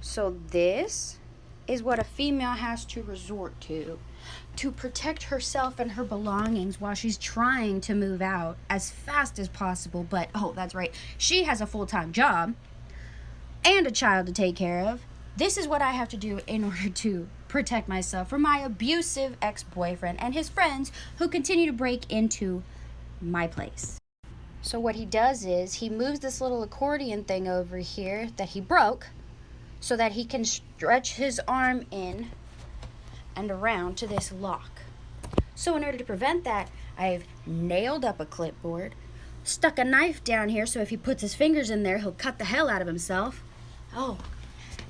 So this is what a female has to resort to protect herself and her belongings while she's trying to move out as fast as possible. But, oh, that's right, she has a full-time job and a child to take care of. This is what I have to do in order to protect myself from my abusive ex-boyfriend and his friends who continue to break into my place. So what he does is he moves this little accordion thing over here that he broke so that he can stretch his arm in and around to this lock. So in order to prevent that, I've nailed up a clipboard, stuck a knife down here so if he puts his fingers in there, he'll cut the hell out of himself. Oh,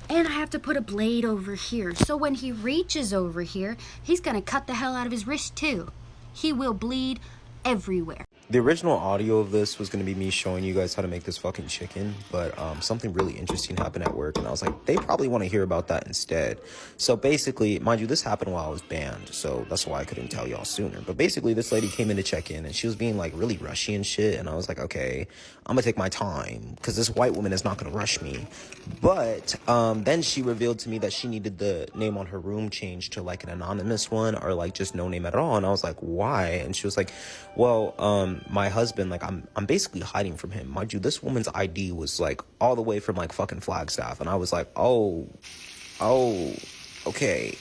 and I have to put a blade over here. So when he reaches over here, he's gonna cut the hell out of his wrist too. He will bleed everywhere. The original audio of this was going to be me showing you guys how to make this fucking chicken, but something really interesting happened at work, and I was like, they probably want to hear about that instead. So basically, mind you, this happened while I was banned, so that's why I couldn't tell y'all sooner. But basically, this lady came in to check in, and she was being like really rushy and shit, and I was like, okay, I'm gonna take my time, because this white woman is not gonna rush me. But then she revealed to me that she needed the name on her room changed to like an anonymous one, or like just no name at all, and I was like, why? And she was like, well, my husband, like, I'm basically hiding from him. Mind you, this woman's ID was like all the way from like fucking Flagstaff, and I was like, oh, okay.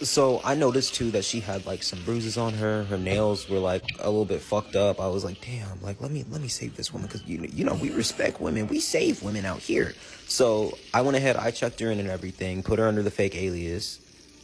So I noticed too that she had like some bruises on her. Her nails were like a little bit fucked up. I was like, damn, like let me save this woman, because you know we respect women, we save women out here. So I went ahead, I checked her in and everything, put her under the fake alias.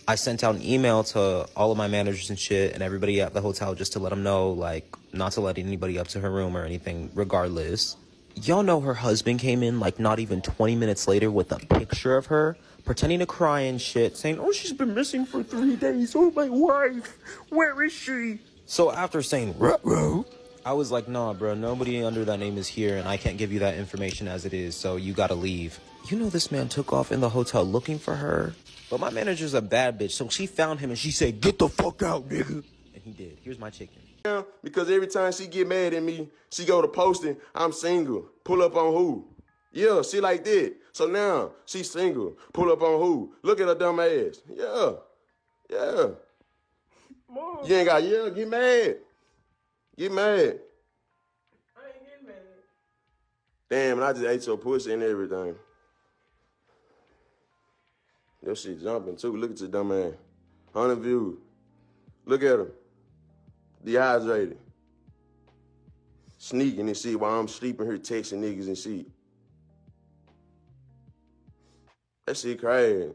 I sent out an email to all of my managers and shit and everybody at the hotel just to let them know, like, not to let anybody up to her room or anything, regardless. Y'all know her husband came in, like, not even 20 minutes later with a picture of her, pretending to cry and shit, saying, oh, she's been missing for 3 days. Oh, my wife. Where is she? So after saying, ruh-roh, I was like, nah, bro, nobody under that name is here, and I can't give you that information as it is, so you gotta leave. You know this man took off in the hotel looking for her? But my manager's a bad bitch, so she found him and she said, get the fuck out, nigga. And he did. Here's my chicken. Yeah, because every time she get mad at me, she go to posting, I'm single. Pull up on who? Yeah, she like that. So now, she's single. Pull up on who? Look at her dumb ass. Yeah. Mom. You ain't got, get mad. Get mad. I ain't getting mad. Damn, and I just ate your pussy and everything. Your shit jumping too. Look at your dumb ass. 100 views. Look at him. Dehydrated. Sneaking and shit while I'm sleeping here texting niggas and shit. That shit crazy.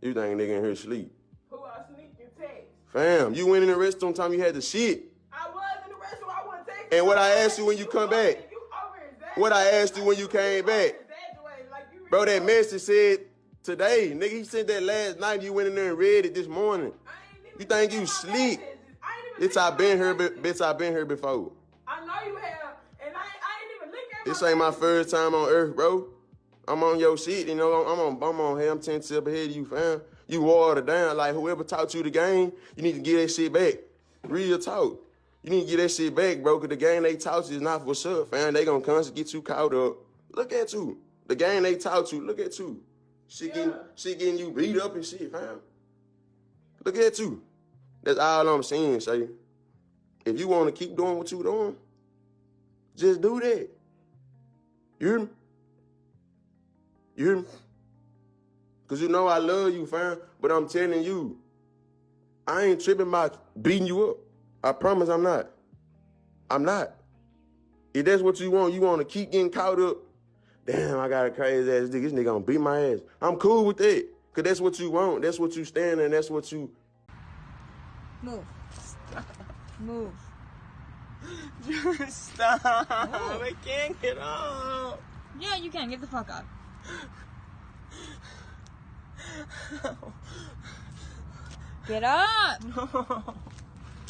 You think nigga in here sleep? Who I sneak and text? Fam, you went in the restroom time you had the shit. I was in the restroom. I wasn't texting. And what I asked you when you come back? What I asked you when you came back? Bro, that message said today. Nigga, he sent that last night. You went in there and read it this morning. You think you sleep? Bitch, I been here. Bitch, I been here before. I know you have, and I ain't even look at. This ain't my first time on earth, bro. I'm on your shit, you know. I'm 10 steps ahead of you, fam. You water down. Like whoever taught you the game, you need to get that shit back. Real talk. You need to get that shit back, bro. Cause the game they taught you is not for sure, fam. They gonna constantly get you caught up. Look at you. The game they taught you. Look at you. Shit getting you beat up and shit, fam. Look at you. That's all I'm saying, Shay. If you want to keep doing what you doing, just do that. You hear me? You hear me? Because you know I love you, fam. But I'm telling you, I ain't tripping about beating you up. I promise I'm not. I'm not. If that's what you want to keep getting caught up, damn, I got a crazy ass nigga. This nigga gonna beat my ass. I'm cool with that. Because that's what you want. That's what you stand in. That's what you... Move. Stop. Move. Just stop. Move. I can't get up. Yeah, you can. Get the fuck up. Get up. No.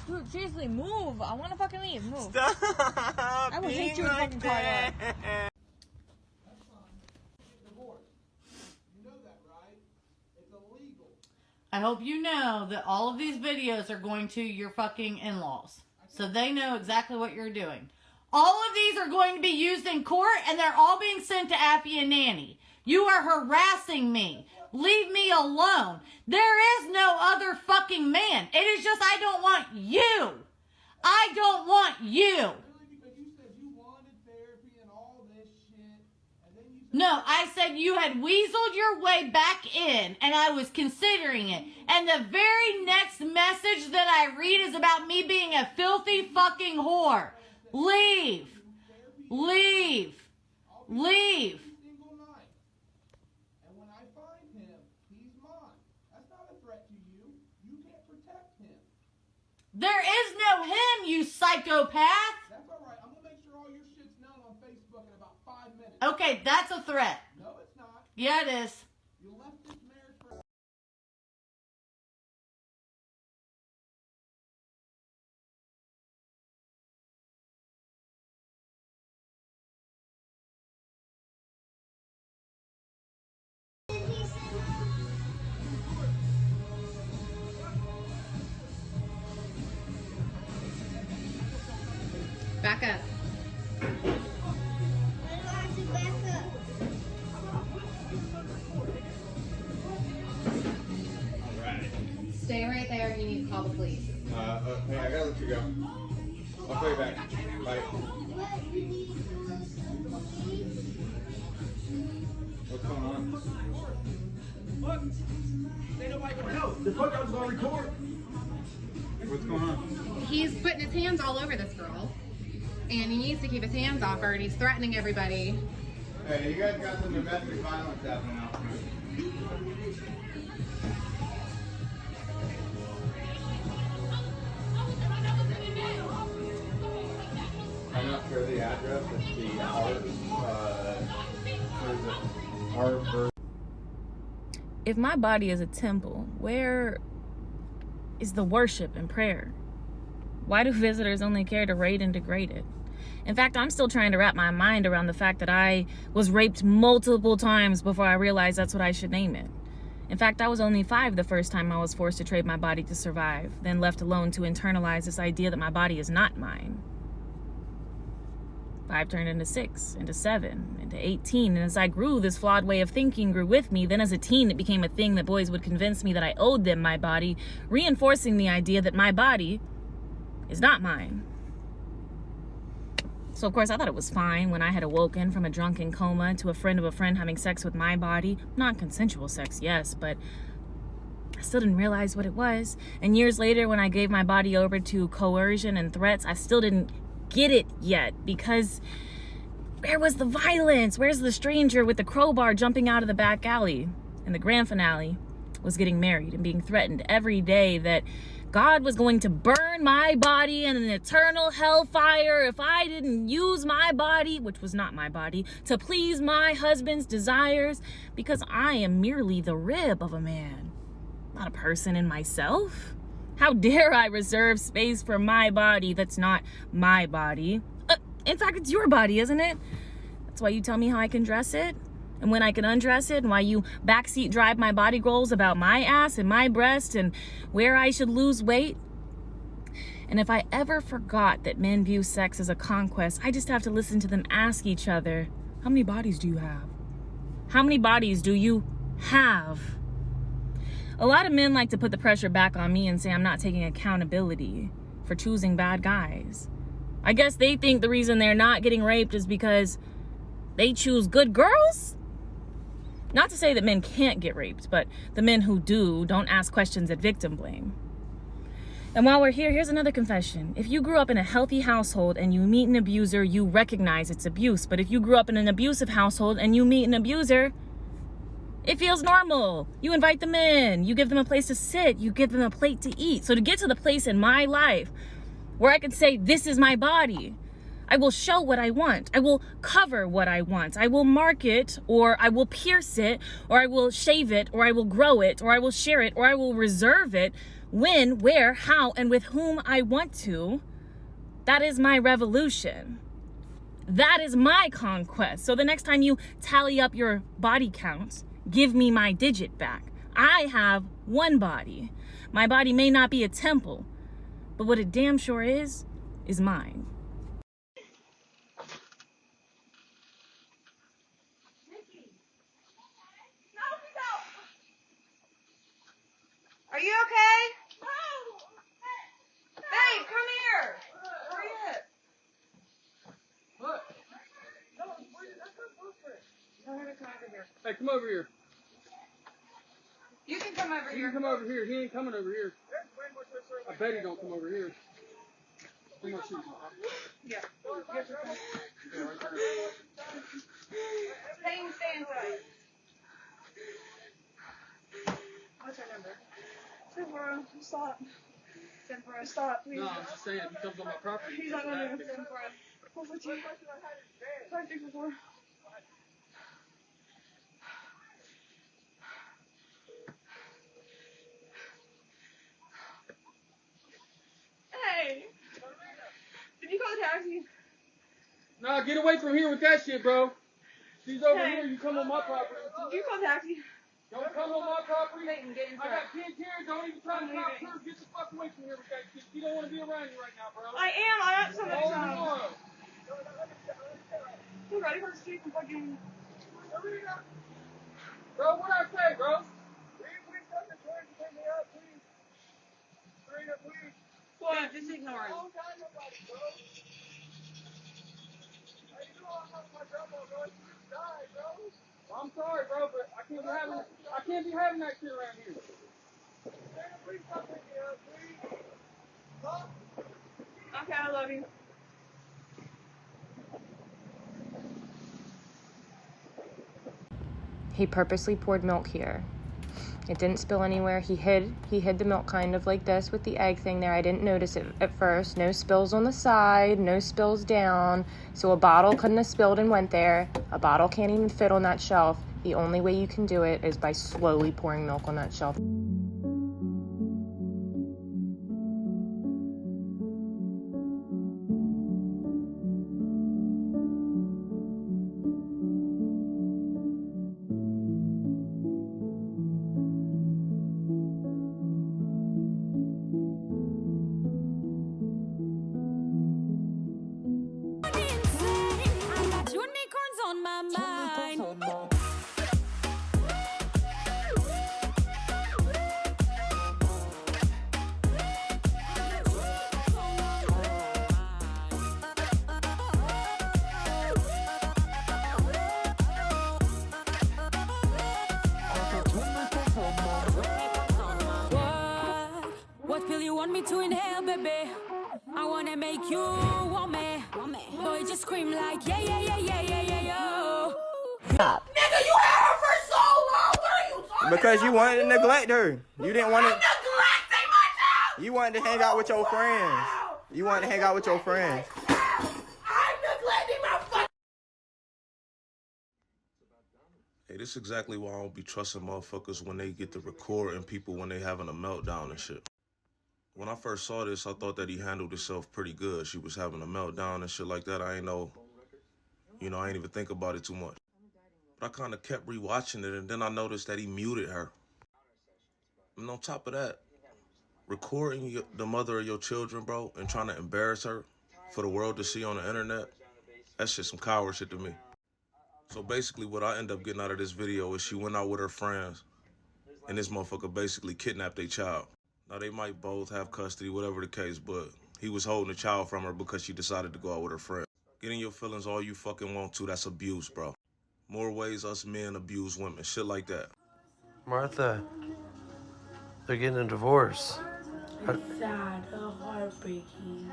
Dude, seriously, move. I want to fucking leave. Move. Stop. I will hit you with a fucking car. I hope you know that all of these videos are going to your fucking in-laws. So they know exactly what you're doing. All of these are going to be used in court, and they're all being sent to Appy and Nanny. You are harassing me. Leave me alone. There is no other fucking man. It is just I don't want you. I don't want you. No, I said you had weaseled your way back in, and I was considering it. And the very next message that I read is about me being a filthy fucking whore. Leave. Leave. Leave. There is no him, you psychopath. That's all right. I'm going to make sure all your shit's known on Facebook in about 5 minutes. Okay, that's a threat. No, it's not. Yeah, it is. You left this marriage for... Back up. Stay right there. You need to call the police. Hey, I gotta let you go. I'll call you back. Bye. What's going on? Look! Ain't nobody gonna help. The fuck I was gonna record. What's going on? He's putting his hands all over this girl. And he needs to keep his hands off her, and he's threatening everybody. Hey, you guys got some domestic violence happening out there. I'm not sure the address. It's the our If my body is a temple, where is the worship and prayer? Why do visitors only care to raid and degrade it? In fact, I'm still trying to wrap my mind around the fact that I was raped multiple times before I realized that's what I should name it. In fact, I was only 5 the first time I was forced to trade my body to survive, then left alone to internalize this idea that my body is not mine. 5 turned into 6, into 7, into 18, and as I grew, this flawed way of thinking grew with me. Then as a teen, it became a thing that boys would convince me that I owed them my body, reinforcing the idea that my body is not mine. So of course I thought it was fine when I had awoken from a drunken coma to a friend of a friend having sex with my body. Non-consensual sex, yes, but I still didn't realize what it was. And years later, when I gave my body over to coercion and threats, I still didn't get it yet, because where was the violence? Where's the stranger with the crowbar jumping out of the back alley? And the grand finale was getting married and being threatened every day that God was going to burn my body in an eternal hellfire if I didn't use my body, which was not my body, to please my husband's desires, because I am merely the rib of a man, not a person in myself. How dare I reserve space for my body that's not my body? In fact, it's your body, isn't it? That's why you tell me how I can dress it, and when I can undress it, and why you backseat drive my body goals about my ass and my breast and where I should lose weight. And if I ever forgot that men view sex as a conquest, I just have to listen to them ask each other, how many bodies do you have? How many bodies do you have? A lot of men like to put the pressure back on me and say I'm not taking accountability for choosing bad guys. I guess they think the reason they're not getting raped is because they choose good girls? Not to say that men can't get raped, but the men who do don't ask questions at victim blame. And while we're here, here's another confession. If you grew up in a healthy household and you meet an abuser, you recognize it's abuse. But if you grew up in an abusive household and you meet an abuser, it feels normal. You invite them in, you give them a place to sit, you give them a plate to eat. So to get to the place in my life where I can say, this is my body, I will show what I want. I will cover what I want. I will mark it, or I will pierce it, or I will shave it, or I will grow it, or I will share it, or I will reserve it when, where, how, and with whom I want to. That is my revolution. That is my conquest. So the next time you tally up your body count, give me my digit back. I have one body. My body may not be a temple, but what it damn sure is mine. Hey, come over here. You can come over You here. can come over here. He ain't coming over here. I bet he don't come over here. Bring my shoes on. Yeah. Hey, you stay inside. What's her number? Tempora, stop. Tempora, stop, please. No, I'm just saying, he comes on my property. He's not gonna do Tempora. What's with you? 564. Hey! Did you call a taxi? Nah, get away from here with that shit, bro. She's over here, you come on my property. Did you call a taxi? Don't come on my property. Clayton, get inside. I got kids here, don't even try to stop her. Get the fuck away from here with that shit. She don't want to be around you right now, bro. I am, I'm at so much Oh, time. tomorrow. You ready for the street and fucking... Bro, what I say, bro? What? Just ignore him. I'm sorry, bro, but I can't be having that shit around here. Okay, I love you. He purposely poured milk here. It didn't spill anywhere. He hid the milk kind of like this with the egg thing there. I didn't notice it at first. No spills on the side, no spills down. So a bottle couldn't have spilled and went there. A bottle can't even fit on that shelf. The only way you can do it is by slowly pouring milk on that shelf. What pill you want me to inhale, baby? I wanna make you want me. Boy, just scream like yeah, yeah, yeah, yeah, yeah, yeah, yo. Stop. Nigga, you had her for so long. What are you talking Because you wanted to neglect her. You didn't want to. I'm neglecting my child. You wanted to hang out with your friends. You wanted to hang out with your friends. I'm neglecting my fucking. Hey, this is exactly why I don't be trusting motherfuckers when they get to recording people when they having a meltdown and shit. When I first saw this, I thought that he handled himself pretty good. She was having a meltdown and shit like that. I ain't know, I ain't even think about it too much. But I kind of kept rewatching it, and then I noticed that he muted her. And on top of that, recording the mother of your children, bro, and trying to embarrass her for the world to see on the internet, that's just some coward shit to me. So basically what I end up getting out of this video is she went out with her friends, and this motherfucker basically kidnapped their child. Now, they might both have custody, whatever the case, but he was holding the child from her because she decided to go out with her friend. Getting your feelings all you fucking want to, that's abuse, bro. More ways us men abuse women, shit like that. Martha, they're getting a divorce. It's sad, heartbreaking.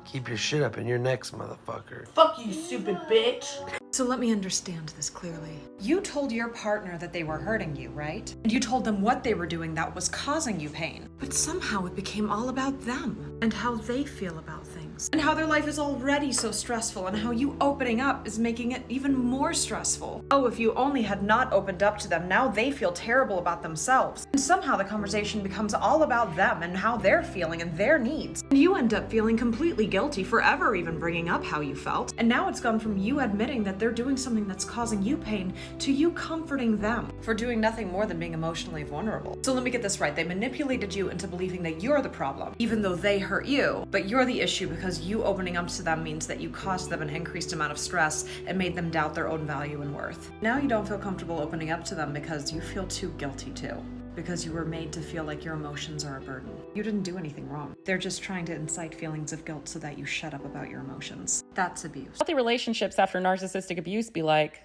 Keep your shit up in your next, motherfucker. Fuck you, stupid bitch. So let me understand this clearly. You told your partner that they were hurting you, right? And you told them what they were doing that was causing you pain. But somehow it became all about them and how they feel about things. And how their life is already so stressful and how you opening up is making it even more stressful. Oh, if you only had not opened up to them, now they feel terrible about themselves. And somehow the conversation becomes all about them and how they're feeling and their needs. And you end up feeling completely guilty for ever even bringing up how you felt. And now it's gone from you admitting that they're doing something that's causing you pain to you comforting them for doing nothing more than being emotionally vulnerable. So let me get this right. They manipulated you into believing that you're the problem, even though they hurt you, but you're the issue because you opening up to them means that you caused them an increased amount of stress and made them doubt their own value and worth. Now you don't feel comfortable opening up to them because you feel too guilty to. Because you were made to feel like your emotions are a burden. You didn't do anything wrong. They're just trying to incite feelings of guilt so that you shut up about your emotions. That's abuse. Healthy relationships after narcissistic abuse be like,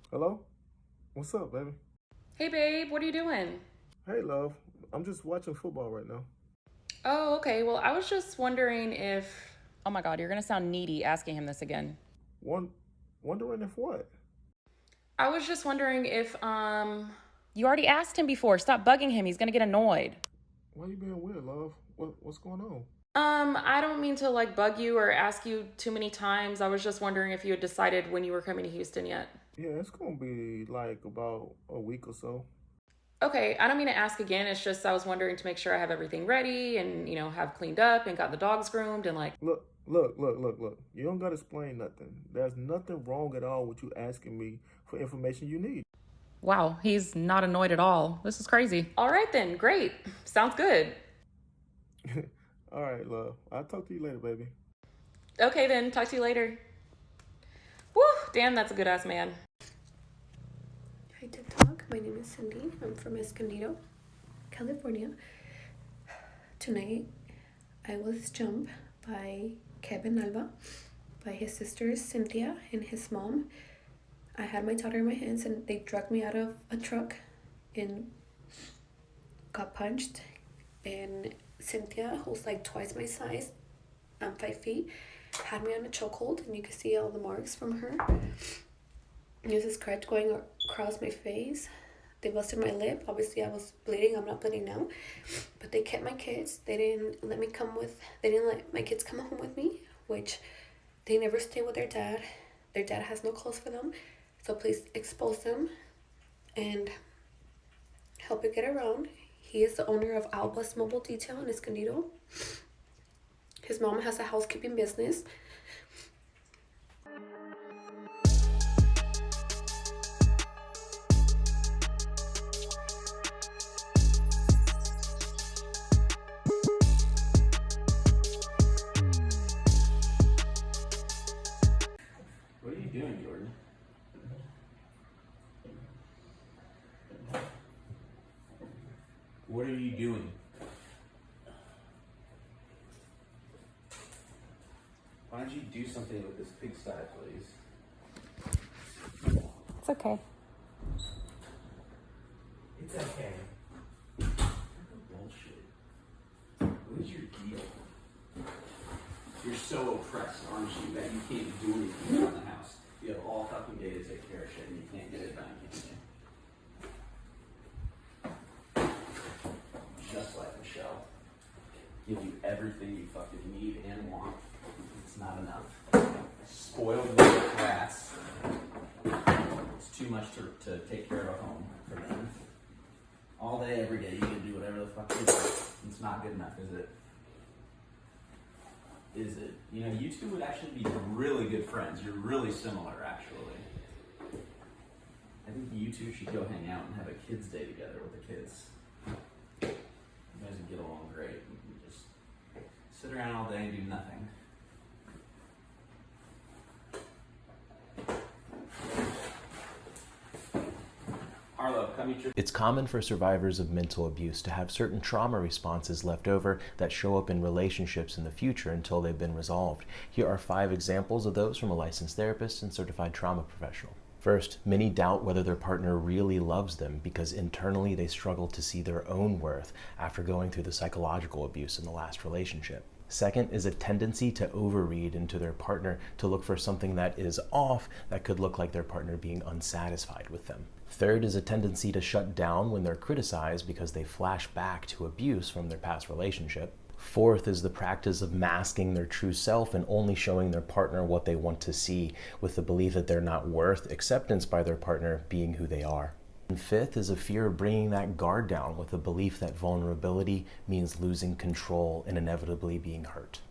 Hello? What's up, baby? Hey, babe, what are you doing? Hey, love. I'm just watching football right now. Oh, okay. Well, I was just wondering if... Oh my God, you're gonna sound needy asking him this again. Wondering if what? I was just wondering if, You already asked him before. Stop bugging him. He's gonna get annoyed. Why you being weird, love? What's going on? I don't mean to, like, bug you or ask you too many times. I was just wondering if you had decided when you were coming to Houston yet. Yeah, it's gonna be, like, about a week or so. Okay, I don't mean to ask again. It's just I was wondering to make sure I have everything ready and, have cleaned up and got the dogs groomed and, like... Look. You don't gotta explain nothing. There's nothing wrong at all with you asking me for information you need. Wow, he's not annoyed at all. This is crazy. All right then, great. Sounds good. All right, love. I'll talk to you later, baby. Okay then, talk to you later. Woo, damn, that's a good-ass man. Hi TikTok, my name is Cindy. I'm from Escondido, California. Tonight, I was jumped by Kevin Alba, by his sisters Cynthia and his mom. I had my daughter in my hands and they dragged me out of a truck and got punched. And Cynthia, who's like twice my size, I'm 5 feet, had me on a chokehold, and you can see all the marks from her. There's a scratch going across my face. They busted my lip. Obviously, I was bleeding. I'm not bleeding now. But they kept my kids. They didn't let my kids come home with me, which they never stay with their dad. Their dad has no clothes for them. So please expose them and help it get around. He is the owner of Alba's Mobile Detail in Escondido. His mom has a housekeeping business. What are you doing, Jordan? What are you doing? Why don't you do something with this pigsty, please? It's okay. It's okay. Bullshit. What is your deal? You're so oppressed, aren't you, that you can't do anything around the house. You have all fucking day to take care of shit and you can't get it done, can you? Just like Michelle. Give you everything you fucking need and want. It's not enough. Spoiled little brats. It's too much to take care of a home for them. All day, every day, you can do whatever the fuck you want. It's not good enough, is it? Is it? You two would actually be really good friends. You're really similar, actually. I think you two should go hang out and have a kids' day together with the kids. You guys would get along great. You can just sit around all day and do nothing. Arlo, come eat your... It's common for survivors of mental abuse to have certain trauma responses left over that show up in relationships in the future until they've been resolved. Here are 5 examples of those from a licensed therapist and certified trauma professional. First, many doubt whether their partner really loves them because internally they struggle to see their own worth after going through the psychological abuse in the last relationship. Second is a tendency to overread into their partner to look for something that is off that could look like their partner being unsatisfied with them. Third is a tendency to shut down when they're criticized because they flash back to abuse from their past relationship. Fourth is the practice of masking their true self and only showing their partner what they want to see, with the belief that they're not worth acceptance by their partner being who they are. And fifth is a fear of bringing that guard down with the belief that vulnerability means losing control and inevitably being hurt.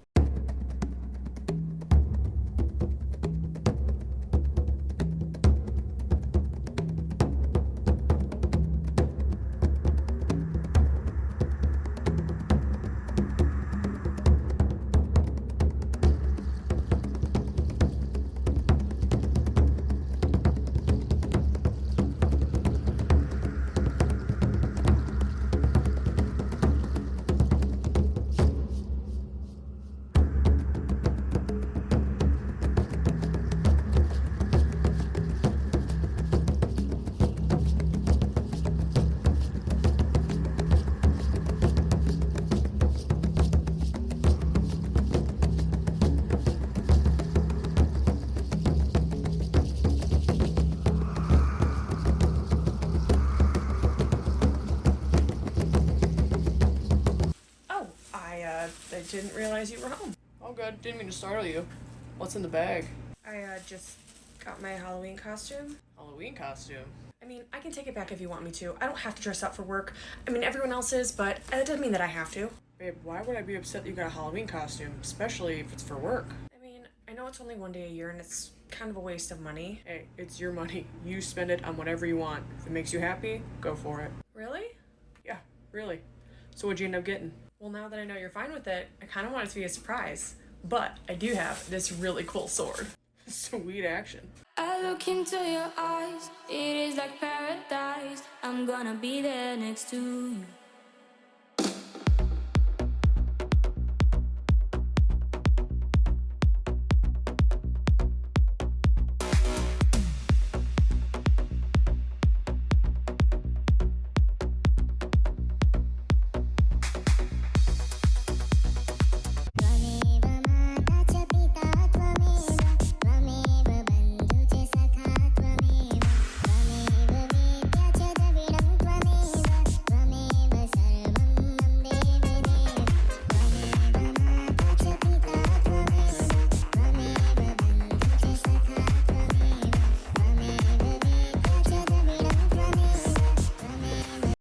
didn't realize you were home. All good. Didn't mean to startle you. What's in the bag? I just got my Halloween costume. Halloween costume? I mean, I can take it back if you want me to. I don't have to dress up for work. I mean, everyone else is, but that doesn't mean that I have to. Babe, why would I be upset that you got a Halloween costume, especially if it's for work? I mean, I know it's only one day a year and it's kind of a waste of money. Hey, it's your money. You spend it on whatever you want. If it makes you happy, go for it. Really? Yeah, really. So what'd you end up getting? Well, now that I know you're fine with it, I kind of want it to be a surprise. But I do have this really cool sword. Sweet action. I look into your eyes, it is like paradise. I'm gonna be there next to you.